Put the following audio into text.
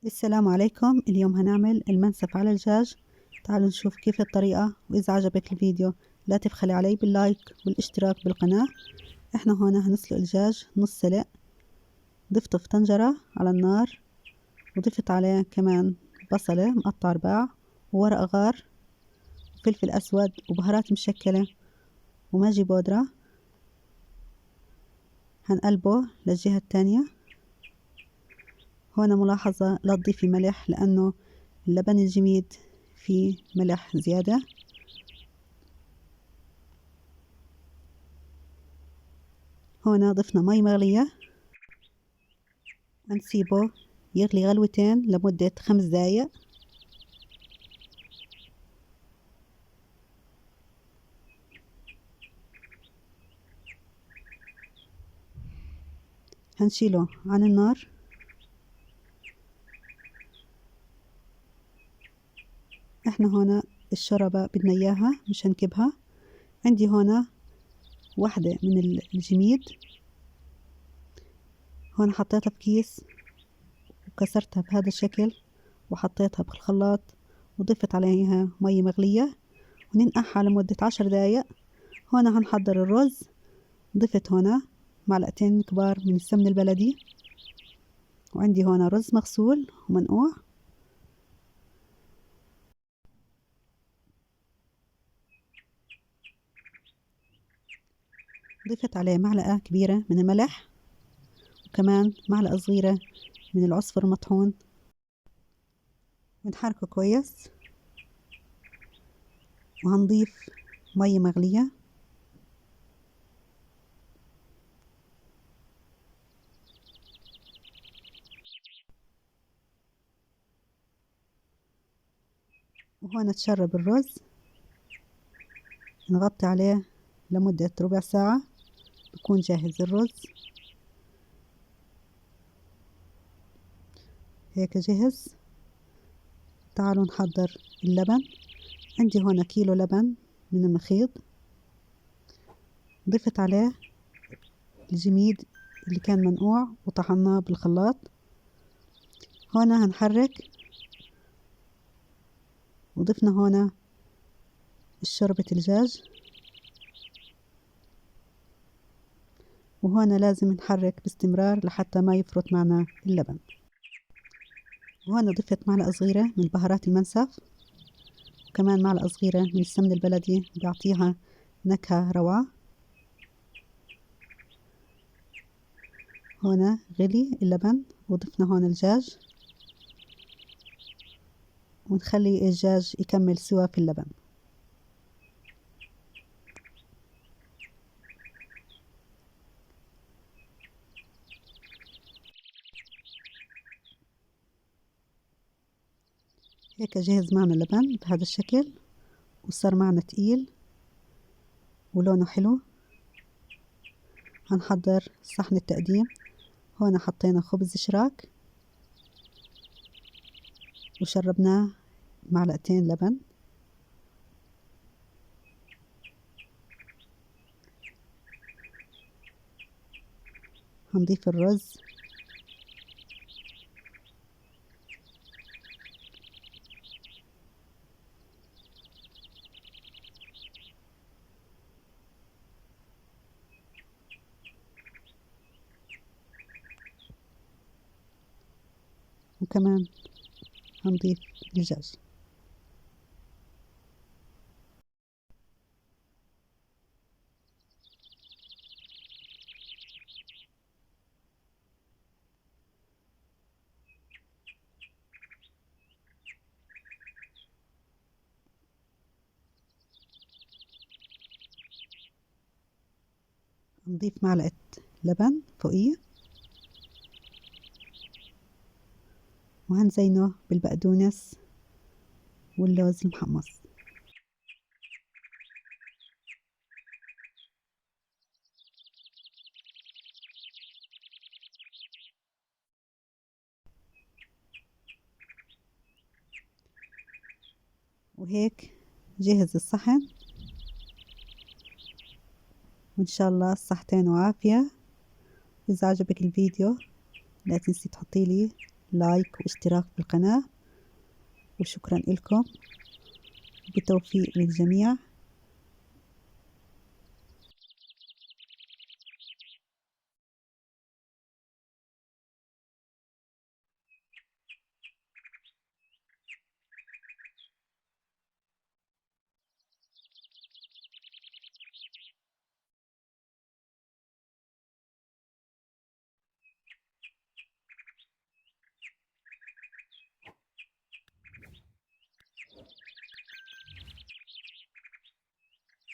السلام عليكم. اليوم هنعمل المنسف على الدجاج. تعالوا نشوف كيف الطريقة، وإذا عجبك الفيديو لا تبخلي علي باللايك والاشتراك بالقناة. احنا هون هنسلق الدجاج نص سلق. ضفته في طنجرة على النار، وضفت عليه كمان بصلة مقطع رباع، وورق غار، وفلفل أسود، وبهارات مشكلة، وماجي بودرة. هنقلبه للجهة التانية. هون ملاحظة لا تضيفي ملح، لأنه اللبن الجميد فيه ملح زيادة. هون ضفنا مي مغلية، هنسيبه يغلي غلوتين لمدة 5 دقايق. هنشيله عن النار. احنا هنا الشوربة بدنا اياها، مش هنكبها. عندي هنا واحدة من الجميد، هون حطيتها بكيس وكسرتها بهذا الشكل، وحطيتها بالخلاط، وضفت عليها مي مغلية، وننقعها لمدة 10 دقايق. هنا هنحضر الرز. ضفت هنا معلقتين كبار من السمن البلدي، وعندي هنا رز مغسول ومنقوع. ضفت عليه معلقة كبيرة من الملح، وكمان معلقة صغيرة من العصفر المطحون. بنحركه كويس، وهنضيف مية مغلية. وهون تشرب الرز. نغطي عليه لمدة ربع ساعة، بكون جاهز الرز. هيك جهز. تعالوا نحضر اللبن. عندي هنا كيلو لبن من المخيط. ضفت عليه الجميد اللي كان منقوع وطحناه بالخلاط. هنا هنحرك، وضفنا هنا شوربة الدجاج. وهنا لازم نحرك باستمرار لحتى ما يفرط معنا اللبن. وهنا ضفت معلقة صغيرة من بهارات المنسف، وكمان معلقة صغيرة من السمن البلدي بيعطيها نكهة روعة. هنا غلي اللبن، وضفنا هون الدجاج، ونخلي الدجاج يكمل سوا في اللبن. هيك جهز معنا اللبن بهذا الشكل، وصار معنا تقيل ولونه حلو. هنحضر صحن التقديم. هون حطينا خبز شراك، وشربناه معلقتين لبن. هنضيف الرز، وكمان هنضيف الدجاج. نضيف معلقة لبن فوقيه، وهنزينه بالبقدونس واللوز المحمص. وهيك جهز الصحن، وإن شاء الله صحتين وعافية. إذا عجبك الفيديو لا تنسي تحطي لي لايك واشتراك بالقناة، وشكرا لكم، بالتوفيق للجميع.